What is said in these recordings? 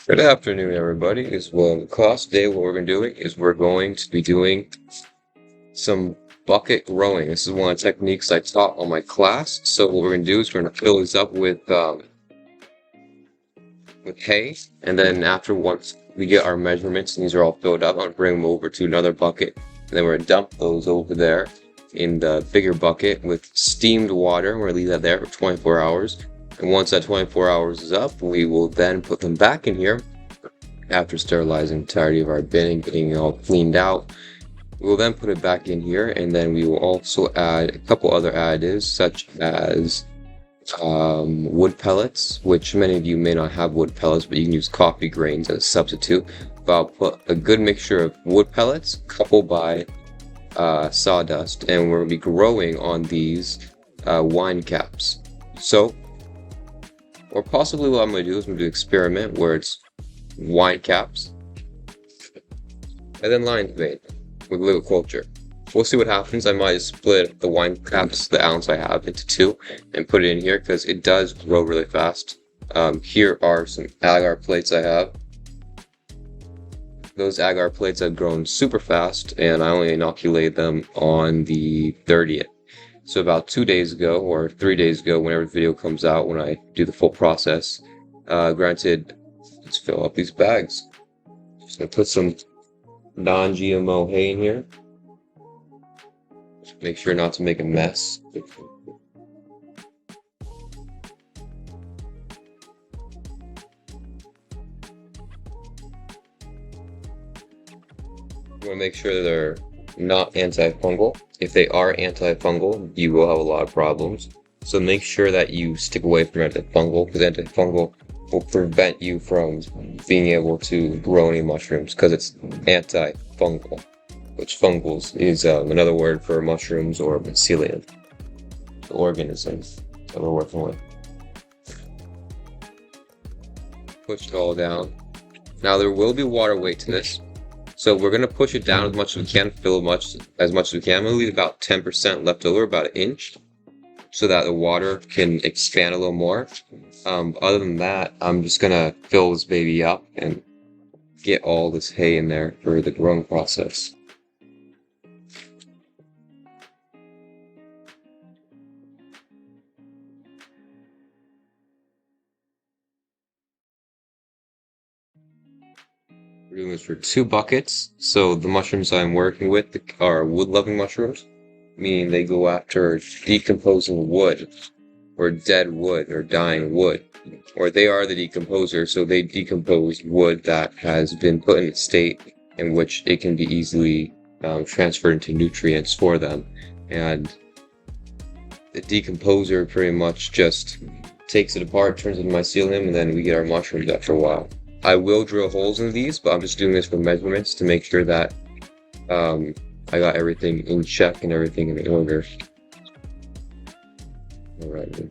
Good afternoon, everybody. It's Will in class. Today, what we're going to be doing is we're going to be doing some bucket growing. This is one of the techniques I taught on my class. So what we're going to do is we're going to fill this up with hay, and then once we get our measurements and these are all filled up, I'm going to bring them over to another bucket, and then we're going to dump those over there in the bigger bucket with steamed water. We're going to leave that there for 24 hours. And once that 24 hours is up, we will then put them back in here after sterilizing the entirety of our bin and getting it all cleaned out. We will then put it back in here, and then we will also add a couple other additives such as wood pellets, which many of you may not have wood pellets, but you can use coffee grains as a substitute. But I'll put a good mixture of wood pellets coupled by sawdust, and we're going to be growing on these wine caps. So, or possibly what I'm going to do is I'm going to do an experiment where it's wine caps and then lion's mane with liquid culture. We'll see what happens. I might split the wine caps, the ounce I have, into two and put it in here because it does grow really fast. Here are some agar plates I have. Those agar plates have grown super fast, and I only inoculated them on the 30th. So about 2 days ago, or 3 days ago, whenever the video comes out, when I do the full process. Granted, let's fill up these bags. Just gonna put some non-GMO hay in here. Just make sure not to make a mess. You want to make sure they're not antifungal. If they are antifungal, you will have a lot of problems. So make sure that you stick away from antifungal, because antifungal will prevent you from being able to grow any mushrooms, because it's antifungal, which fungals is another word for mushrooms or mycelium, the organisms that we're working with. Push it all down. Now there will be water weight to this. So we're going to push it down as much as we can, fill as much as we can. I'm going to leave about 10% left over, about an inch, so that the water can expand a little more. Other than that, I'm just going to fill this baby up and get all this hay in there for the growing process. We're doing this for 2 buckets. So the mushrooms I'm working with are wood-loving mushrooms, meaning they go after decomposing wood, or dead wood, or dying wood. Or they are the decomposer, so they decompose wood that has been put in a state in which it can be easily transferred into nutrients for them. And the decomposer pretty much just takes it apart, turns it into mycelium, and then we get our mushrooms after a while. I will drill holes in these, but I'm just doing this for measurements to make sure that I got everything in check and everything in order. Alright.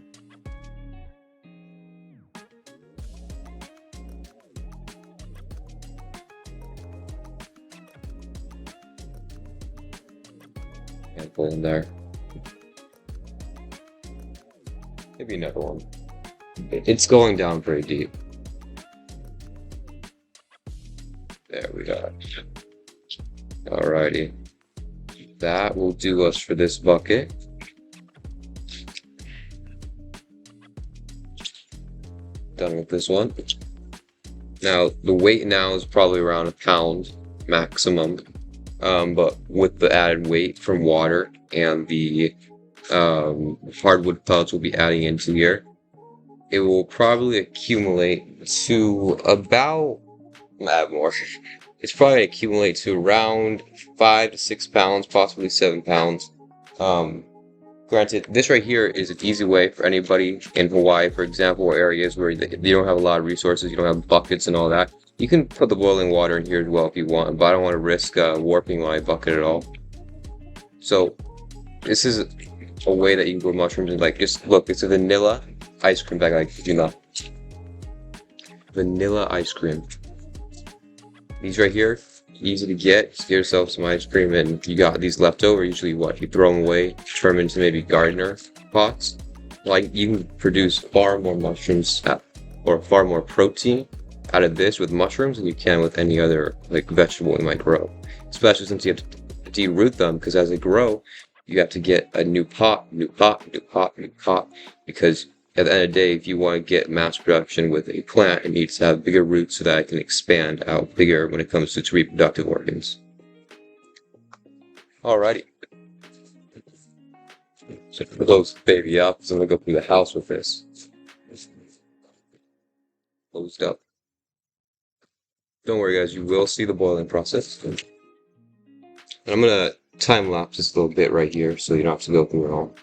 Handful in there. Maybe another one. It's going down pretty deep. There we go. Alrighty. That will do us for this bucket. Done with this one. Now, the weight now is probably around 1 pound maximum. But with the added weight from water and the hardwood pellets we'll be adding into here, it will probably accumulate to about more. It's probably accumulate to around 5 to 6 pounds, possibly 7 pounds. Granted, this right here is an easy way for anybody in Hawaii, for example, or areas where you don't have a lot of resources, you don't have buckets and all that. You can put the boiling water in here as well if you want, but I don't want to risk warping my bucket at all. So this is a way that you can grow mushrooms. And like, just look, it's a vanilla ice cream bag, like, you know, vanilla ice cream. These right here, easy to get. Just get yourself some ice cream, and you got these left over. Usually, what you throw them away, turn them into maybe gardener pots. Like, you can produce far more mushrooms or far more protein out of this with mushrooms than you can with any other like vegetable you might grow. Especially since you have to de-root them, because as they grow, you have to get a new pot, new pot, new pot, new pot. Because at the end of the day, if you want to get mass production with a plant, it needs to have bigger roots so that it can expand out bigger when it comes to its reproductive organs. Alrighty. So to close the baby up, so I'm gonna go through the house with this. Closed up. Don't worry guys, you will see the boiling process. And I'm gonna time lapse this little bit right here so you don't have to go through it all.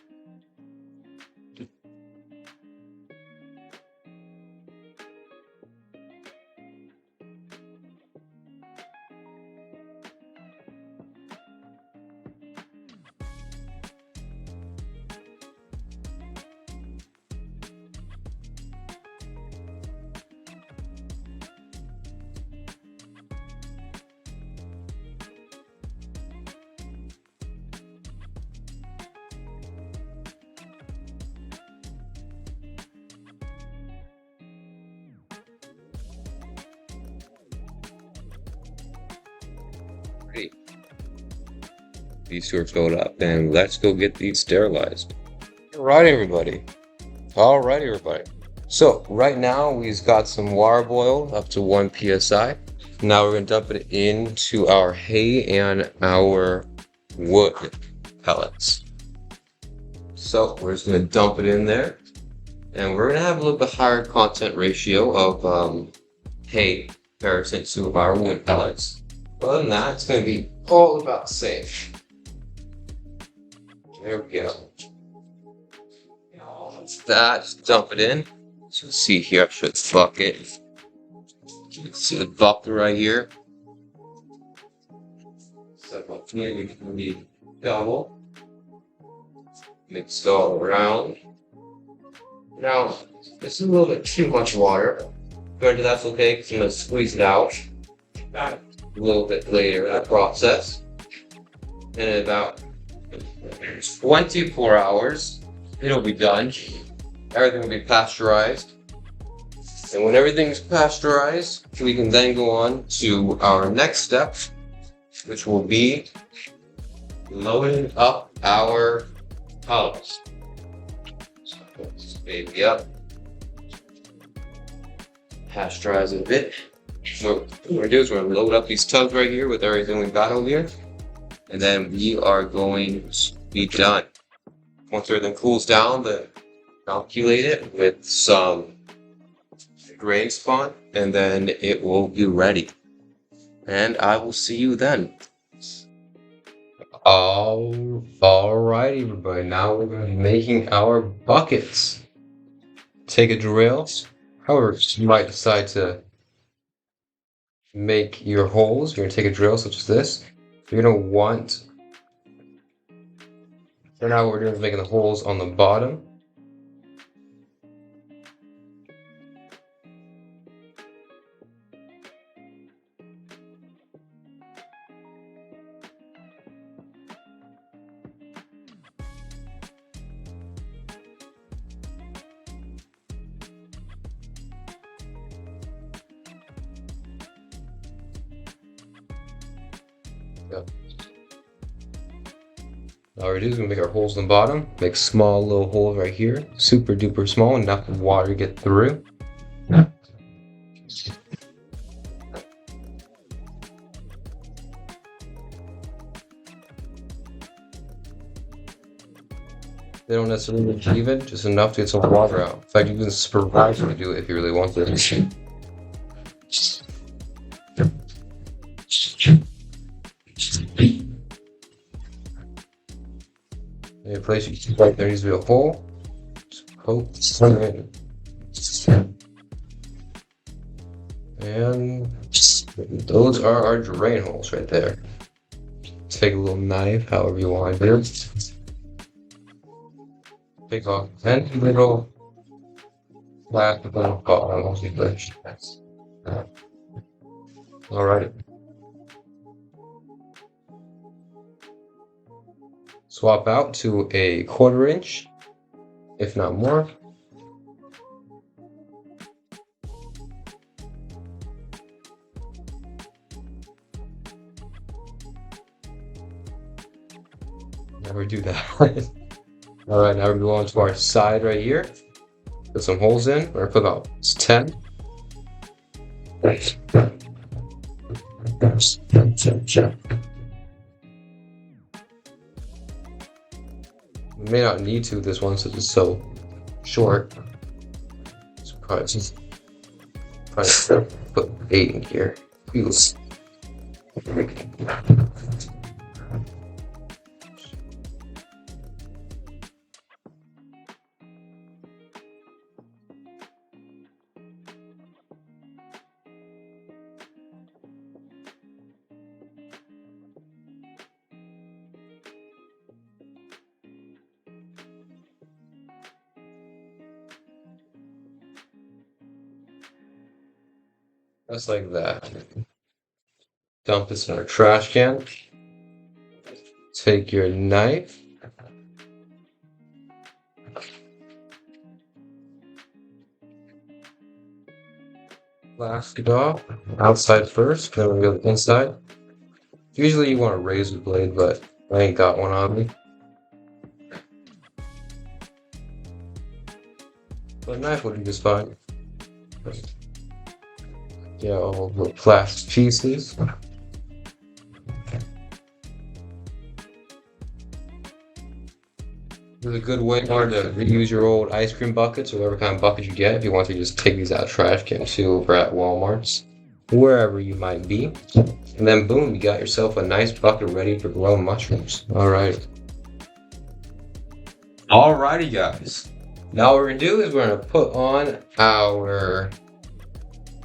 Great. These two are filled up, and let's go get these sterilized. Alright everybody. Alright everybody. So right now we've got some water boiled up to 1 psi. Now we're gonna dump it into our hay and our wood pellets. So we're just gonna dump it in there, and we're gonna have a little bit higher content ratio of hay comparison to our wood pellets. Other than that, it's going to be all about the same. There we go. That's that. Just dump it in. So you see here, I should the bucket. You can see the bucket right here. So here you can be double. Mix it all around. Now, this is a little bit too much water. But that's okay, because I'm going to squeeze it out. A little bit later in that process. And in about 24 hours, it'll be done. Everything will be pasteurized. And when everything's pasteurized, we can then go on to our next step, which will be loading up our tunnels. So put this baby up. Pasteurize it a bit. So what we're gonna do is we're gonna load up these tubs right here with everything we've got over here, and then we are going to be done. Once everything cools down, then inoculate it with some grain spawn, and then it will be ready. And I will see you then. Alright everybody, now we're going to be making our buckets. Take a drill. However, you might decide to make your holes. You're going to take a drill such as this. You're going to want, for now what we're doing is making the holes on the bottom. All we're doing is gonna make our holes in the bottom, make small little holes right here, super duper small, enough water to get through. They don't necessarily need even, just enough to get some water out. In fact, you can surprisingly do it if you really want to. In a place you can right there needs to be a hole. Just poke it in. And those are our drain holes right there. Take a little knife, however you want to do it. Take off 10 little plastic little bottom glitch. Alright. Swap out to a 1/4 inch, if not more. Never do that. All right, now we go on to our side right here. Put some holes in. We're gonna put about 10. We may not need to this one since it's so short. So probably put 8 in here. Feels. Just like that. Dump this in our trash can. Take your knife. Blast it off. Outside first, then we'll go to the inside. Usually you want a razor blade, but I ain't got one on me. But a knife would be just fine. Yeah, all the plastic pieces. There's a good way to reuse your old ice cream buckets or whatever kind of bucket you get if you want to just take these out of trash can too over at Walmart's, wherever you might be. And then boom, you got yourself a nice bucket ready for growing mushrooms. Alright. Alrighty guys. Now what we're gonna do is we're gonna put on our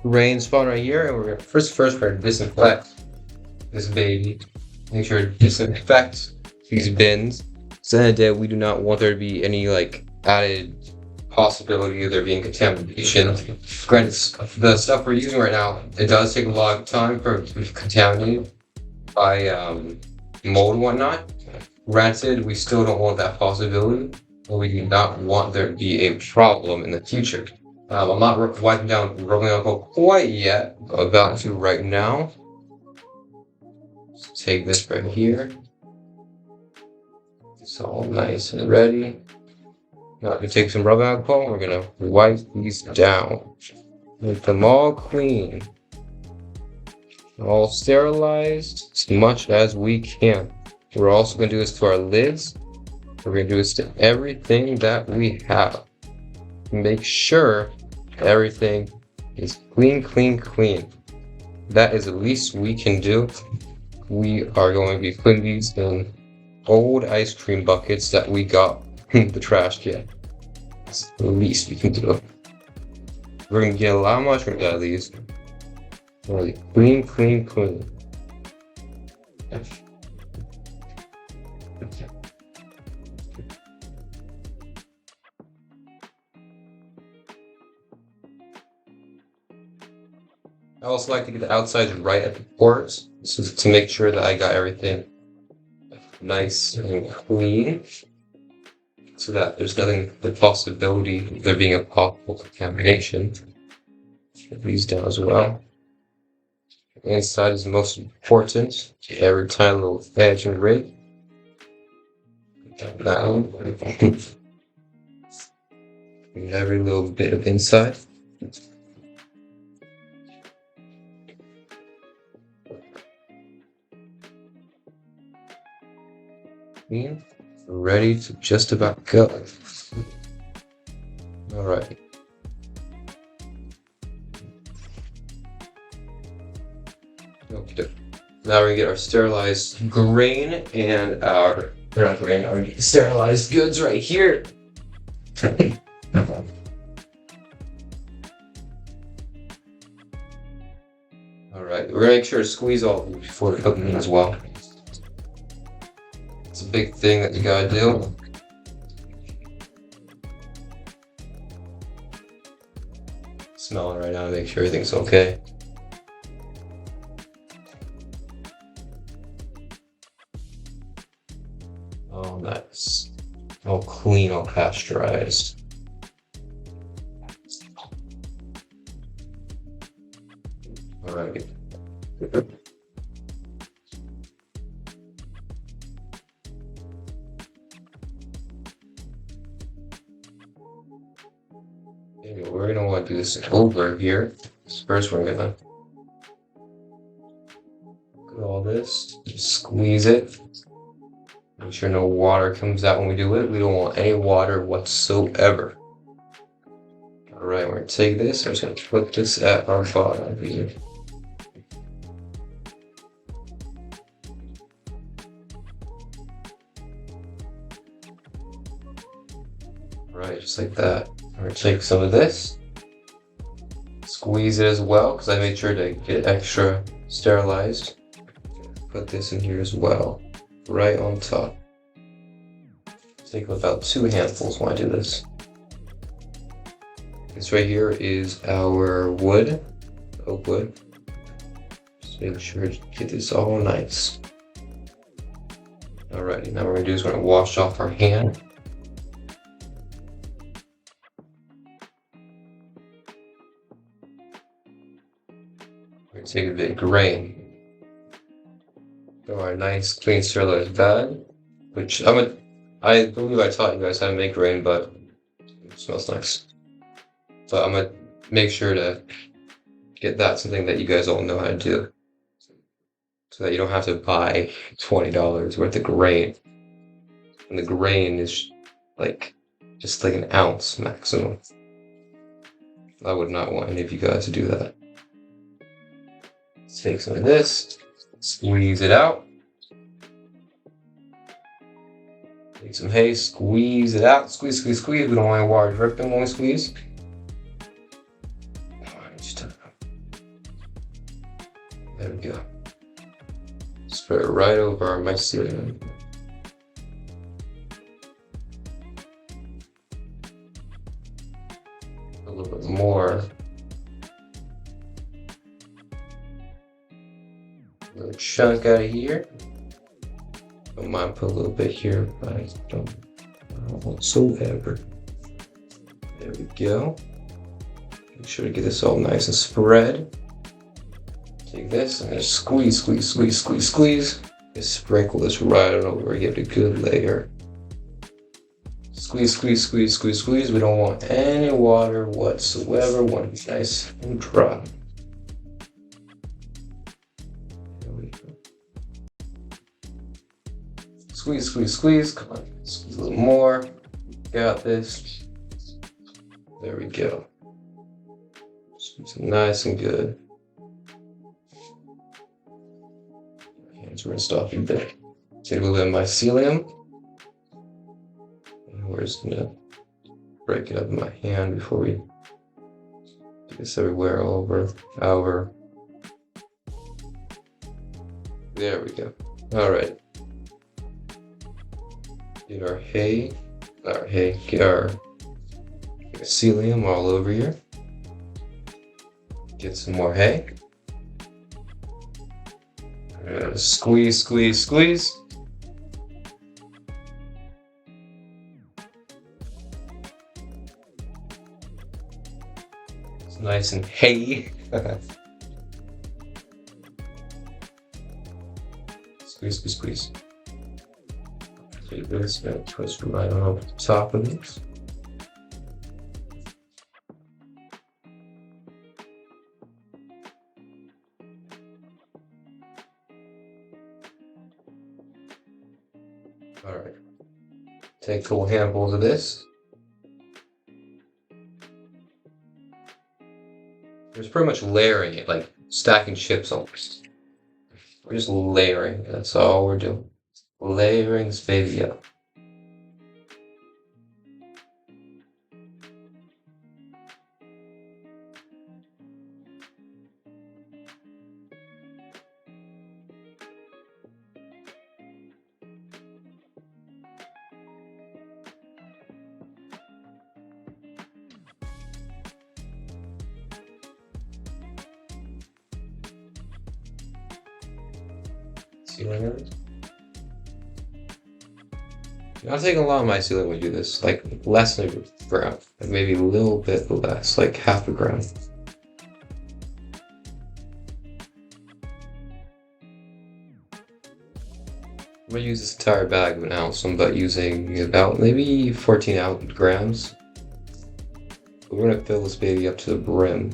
rain spawn right here, and we're gonna first we're gonna disinfect this baby. Make sure to disinfect these bins. So that we do not want there to be any like added possibility of there being contamination. Granted, the stuff we're using right now, it does take a lot of time for it to be contaminated by mold and whatnot. Granted, we still don't want that possibility, but we do not want there to be a problem in the future. I'm not wiping down rubbing alcohol quite yet, but I'm about to right now. Just take this right here. It's all nice and ready. Now we take some rubbing alcohol. We're gonna wipe these down. Make them all clean. All sterilized as much as we can. We're also gonna do this to our lids. We're gonna do this to everything that we have. Make sure everything is clean, clean, clean. That is the least we can do. We are going to be putting these in old ice cream buckets that we got in the trash can. That's the least we can do. We're going to get a lot of mushrooms out of these. Really clean, clean, clean. I also like to get the outsides right at the pores, so to make sure that I got everything nice and clean, so that there's nothing, the possibility of there being a possible contamination. Put these down as well. The inside is most important. Every tiny little edge and rig. Down. Every little bit of inside. Ready to just about go. Alright. Okay. Now we're gonna get our sterilized grain and our sterilized goods right here. Alright, we're gonna make sure to squeeze all of them before cooking as well. It's a big thing that you gotta do. Smell it right now to make sure everything's okay. Oh, nice. All clean, all pasteurized. Alright. this over here. First we're gonna do all this, just squeeze it. Make sure no water comes out when we do it. We don't want any water whatsoever. Alright, we're gonna take this, I'm just gonna put this at our bottom here. Alright, just like that. I'm gonna take some of this, squeeze it as well, because I made sure to get extra sterilized. Put this in here as well, right on top. Take about 2 handfuls when I do this. This right here is our wood, oak wood. Just make sure to get this all nice. Alrighty, now what we're gonna do is we're gonna wash off our hand. We're gonna take a bit of grain. Throw our nice, clean, sterilized bag, which I believe I taught you guys how to make grain, but it smells nice. So I'm gonna make sure to get that something that you guys all know how to do, so that you don't have to buy $20 worth of grain. And the grain is like just like an ounce maximum. I would not want any of you guys to do that. Let's take some of this, squeeze it out. Take some hay, squeeze it out. Squeeze, squeeze, squeeze. We don't want any water dripping when we squeeze. There we go. Spread it right over our mycelium. A little bit more. A little chunk out of here. Don't mind put a little bit here, but I don't whatsoever. There we go. Make sure to get this all nice and spread. Take this and just squeeze, squeeze, squeeze, squeeze, squeeze. Just sprinkle this right on over. Get a good layer. Squeeze, squeeze, squeeze, squeeze, squeeze. We don't want any water whatsoever. We want it nice and dry. There we go. Squeeze, squeeze, squeeze. Come on, squeeze a little more. Got this. There we go. Squeeze it nice and good. Hands rinsed off a bit. Take a little bit of mycelium. And we're just gonna break it up in my hand before we do this everywhere all over our. There we go. All right. Get our hay, get our mycelium all over here. Get some more hay. Squeeze, squeeze, squeeze. It's nice and hay. Squeeze, squeeze, squeeze. Take this and twist right on over the top of this. All right. Take a couple handfuls of this. We're pretty much layering it, like stacking chips almost. We're just layering it. That's all we're doing. Layering this baby up. Mycelium. I'm taking a lot of mycelium when we do this, like less than a gram, like maybe a little bit less, like half a gram. I'm gonna use this entire bag of an ounce, but using about maybe 14 grams. we're gonna fill this baby up to the brim.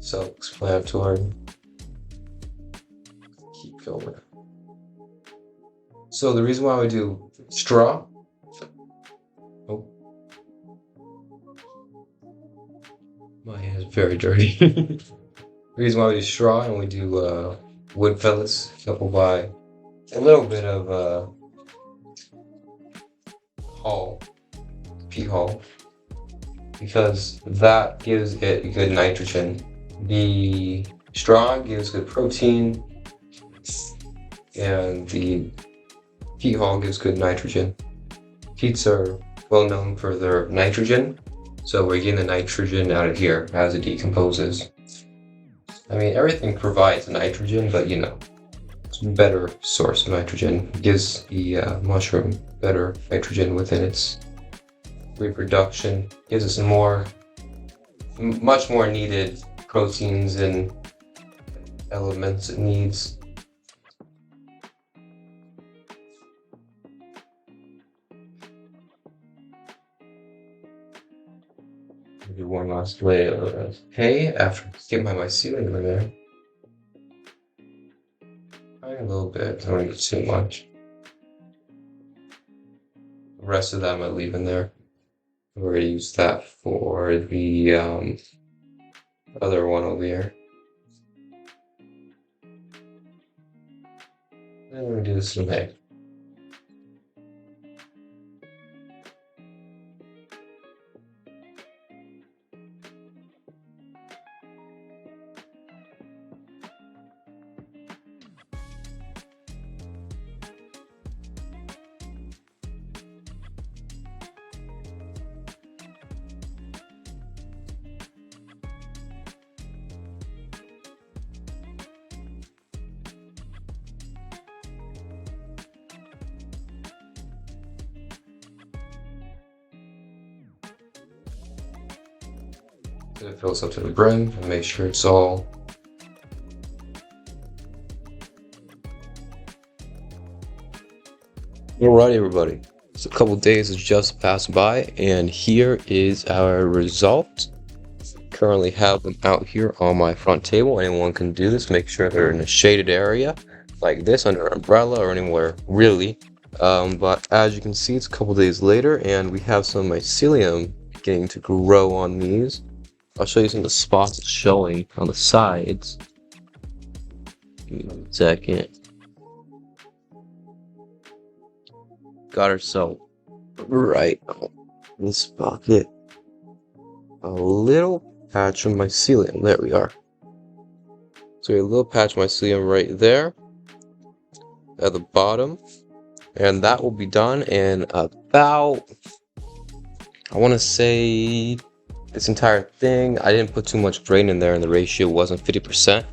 Self-explanatory. Keep going. So the reason why we do straw. Oh, my hand is very dirty. The reason why we do straw and we do wood pellets coupled by a little bit of peat hull, because that gives it good nitrogen. The straw gives good protein, and the peat hull gives good nitrogen. Peats are well known for their nitrogen, so we're getting the nitrogen out of here as it decomposes. I mean, everything provides nitrogen, but you know, it's a better source of nitrogen. It gives the mushroom better nitrogen within its reproduction, gives us much more needed proteins and elements it needs. Maybe one last layer of hay after get my mycelium in there. A little bit, I don't need too much. The rest of that I'm gonna leave in there. We're gonna use that for the other one over here. Then we're gonna do some hay. It fills up to the brim and make sure it's all alright, everybody. So a couple days has just passed by, and here is our result. Currently have them out here on my front table. Anyone can do this. Make sure they're in a shaded area like this, under an umbrella or anywhere really. But as you can see, it's a couple days later, and we have some mycelium beginning to grow on these. I'll show you some of the spots showing on the sides. Give me 1 second. Got ourselves right on this bucket a little patch of mycelium. There we are. So we have a little patch of mycelium right there at the bottom, and that will be done in about, I want to say, this entire thing. I didn't put too much grain in there, and the ratio wasn't 50%.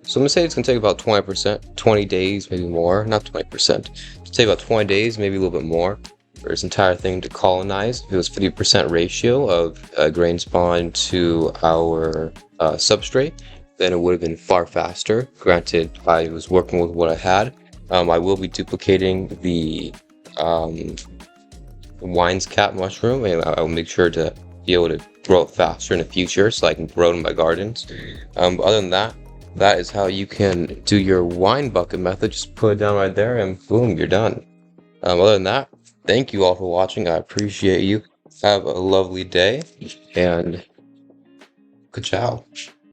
So I'm gonna say it's gonna take about 20%, 20 days, maybe more. Not 20%. It'll take about 20 days, maybe a little bit more, for this entire thing to colonize. If it was 50% ratio of grain spawn to our substrate, then it would have been far faster. Granted, I was working with what I had. I will be duplicating the Wine's Cap mushroom, and I'll make sure to be able to grow it faster in the future so I can grow it in my gardens. But other than that, that is how you can do your wine bucket method. Just put it down right there and boom, you're done. Other than that, thank you all for watching. I appreciate you. Have a lovely day, and good ciao.